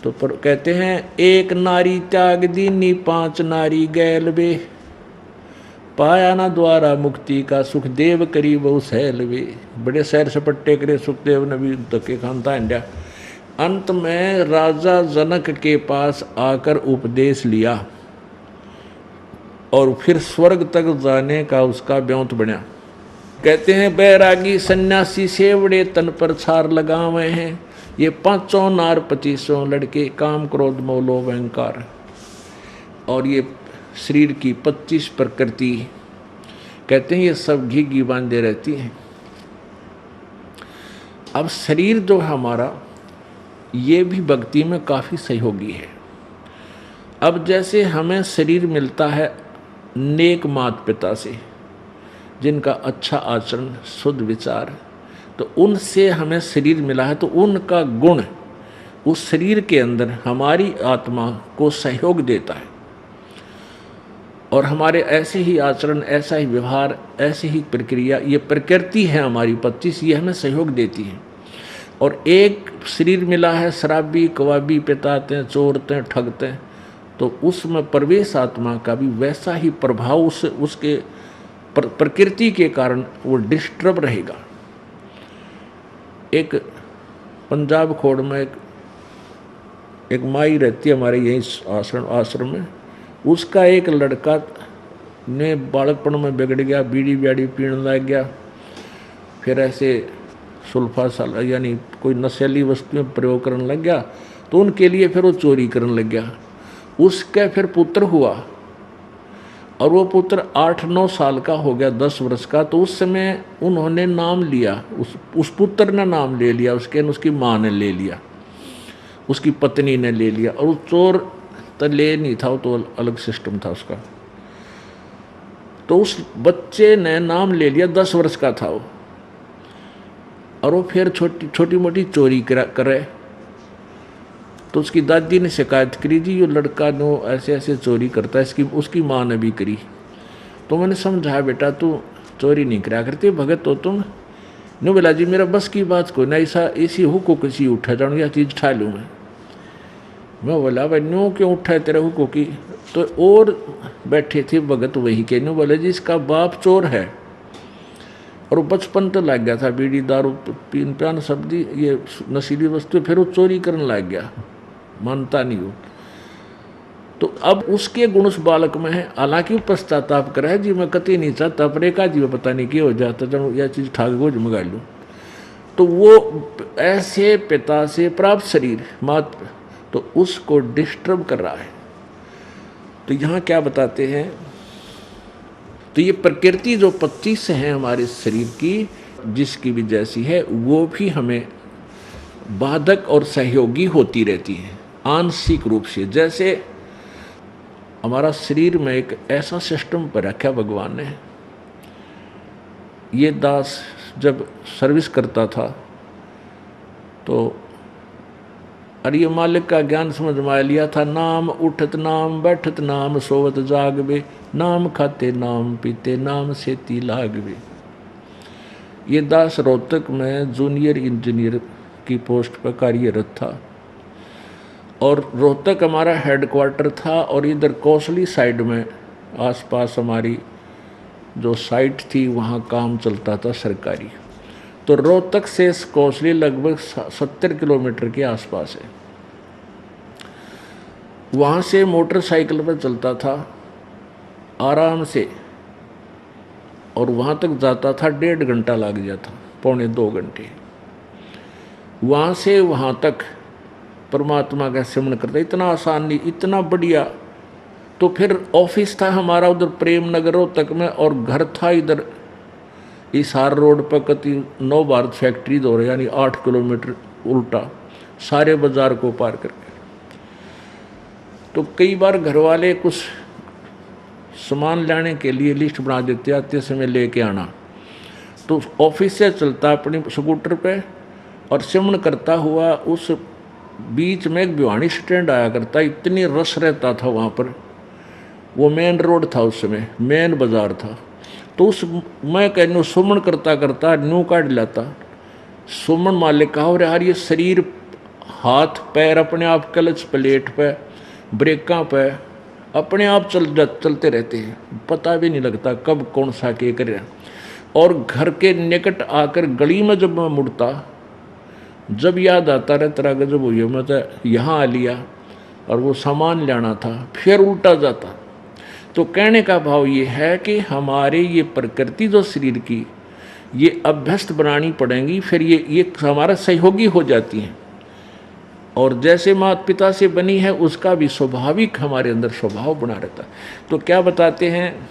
तो पर कहते हैं एक नारी त्याग दीनी पांच नारी गैल वे, पाया ना द्वारा मुक्ति का सुखदेव करी बहु सहल वे। बड़े सैर सपट्टे करे सुखदेव ने भी धक्के खानता इंडिया। अंत में राजा जनक के पास आकर उपदेश लिया और फिर स्वर्ग तक जाने का उसका ब्योंत बना। कहते हैं बैरागी सन्यासी सेवड़े तन पर छार लगावे हैं, ये पांचों नार 25 लड़के काम क्रोध मोह लोभ अहंकार, और ये शरीर की 25 प्रकृति, कहते हैं ये सब घी घी बांधे रहती हैं। अब शरीर जो है हमारा, ये भी भक्ति में काफ़ी सहयोगी है। अब जैसे हमें शरीर मिलता है नेक माता पिता से, जिनका अच्छा आचरण शुद्ध विचार, तो उनसे हमें शरीर मिला है, तो उनका गुण उस शरीर के अंदर हमारी आत्मा को सहयोग देता है, और हमारे ऐसे ही आचरण, ऐसा ही व्यवहार, ऐसी ही प्रक्रिया, ये प्रकृति है हमारी 25, ये हमें सहयोग देती है। और एक शरीर मिला है शराबी कवाबी पिताते हैं चोरते हैं ठगते हैं, तो उसमें प्रवेश आत्मा का भी वैसा ही प्रभाव उसके प्रकृति के कारण वो डिस्टर्ब रहेगा। एक पंजाब खोड़ में एक माई रहती है हमारे यहीं आश्रम में, उसका एक लड़का ने बालकपन में बिगड़ गया, बीड़ी ब्याड़ी पीने लग गया, फिर ऐसे सुल्फा साल यानी कोई नशीली वस्तुएं प्रयोग करने लग गया, तो उनके लिए फिर वो चोरी करने लग गया। उसका फिर पुत्र हुआ, और वो पुत्र 8-9 साल का हो गया, 10 वर्ष का, तो उस समय उन्होंने नाम लिया, उस पुत्र ने नाम ले लिया, उसकी माँ ने ले लिया, उसकी पत्नी ने ले लिया, और वो चोर तो ले नहीं था, वो तो अलग सिस्टम था उसका। तो उस बच्चे ने नाम ले लिया, 10 वर्ष का था वो, और वो फिर छोटी मोटी चोरी करे। तो उसकी दादी ने शिकायत करी, जी ये लड़का नो ऐसे ऐसे चोरी करता है, उसकी माँ ने भी करी। तो मैंने समझाया बेटा तू चोरी नहीं करा करते, भगत हो तुम। नो बोला जी मेरा बस की बात को ना, ऐसा ऐसी हुको किसी उठा जाऊँ या चीज़ उठा लूँ मैं बोला भाई नो क्यों उठा है तेरा हुको की। तो और बैठे थे भगत वही के, नो बोले जी इसका बाप चोर है, और वो बचपन तो लग गया था बीड़ी दारू पीन पान सब्जी ये नशीली वस्तु, फिर वो चोरी करने लग गया, मानता नहीं हो। तो अब उसके गुण उस बालक में है, हालांकि वो पश्चाताप कर है जी मैं कति नहीं चाहता, पर एक जी में पता नहीं क्या हो जाता जब यह चीज़ ठाक गोज मंगा लूँ। तो वो ऐसे पिता से प्राप्त शरीर मात, तो उसको डिस्टर्ब कर रहा है। तो यहाँ क्या बताते हैं, तो ये प्रकृति जो 25 है हमारे शरीर की, जिसकी भी जैसी है, वो भी हमें बाधक और सहयोगी होती रहती है आंशिक रूप से। जैसे हमारा शरीर में एक ऐसा सिस्टम पर रखा भगवान ने, ये दास जब सर्विस करता था तो अरे मालिक का ज्ञान समझ में लिया था, नाम उठत नाम बैठत नाम सोवत जागवे, नाम खाते नाम पीते नाम सेती लागवे। ये दास रोहतक में जूनियर इंजीनियर की पोस्ट पर कार्यरत था, और रोहतक हमारा हेडक्वार्टर था, और इधर कोसली साइड में आसपास हमारी जो साइट थी वहाँ काम चलता था सरकारी। तो रोहतक से कोसली लगभग 70 किलोमीटर के आसपास है। वहाँ से मोटरसाइकिल पर चलता था आराम से, और वहाँ तक जाता था 1.5 घंटा लग जाता, 1.25 घंटे। वहाँ से वहाँ तक परमात्मा का सिमरन करता, इतना आसान नहीं, इतना बढ़िया। तो फिर ऑफिस था हमारा उधर प्रेम नगर रोहतक में, और घर था इधर हिसार रोड पर कति नव भारत फैक्ट्री दौरे, यानी 8 किलोमीटर उल्टा सारे बाजार को पार करके। तो कई बार घर वाले कुछ सामान लाने के लिए लिस्ट बना देते, आते समय लेके आना। तो ऑफिस से चलता अपने स्कूटर पे और सिमरन करता हुआ, उस बीच में एक भिवानी स्टैंड आया करता, इतनी रश रहता था वहाँ पर। वो मेन रोड था उस समय, मेन बाजार था। तो उस मैं कहूँ सुमन करता करता न्यू काट लाता। सुमन मालिक कहा, और यार ये शरीर हाथ पैर अपने आप क्लच प्लेट पे ब्रेकों पे अपने आप चलते रहते हैं, पता भी नहीं लगता कब कौन सा के करे। और घर के निकट आकर गली में जब मैं मुड़ता, जब याद आता रहे तेरा गजब हुई मैं तो यहाँ आ लिया और वो सामान लाना था, फिर उल्टा जाता। तो कहने का भाव ये है कि हमारे ये प्रकृति जो शरीर की ये अभ्यस्त बनानी पड़ेंगी, फिर ये हमारा सहयोगी हो जाती हैं। और जैसे माता पिता से बनी है उसका भी स्वाभाविक हमारे अंदर स्वभाव बना रहता है। तो क्या बताते हैं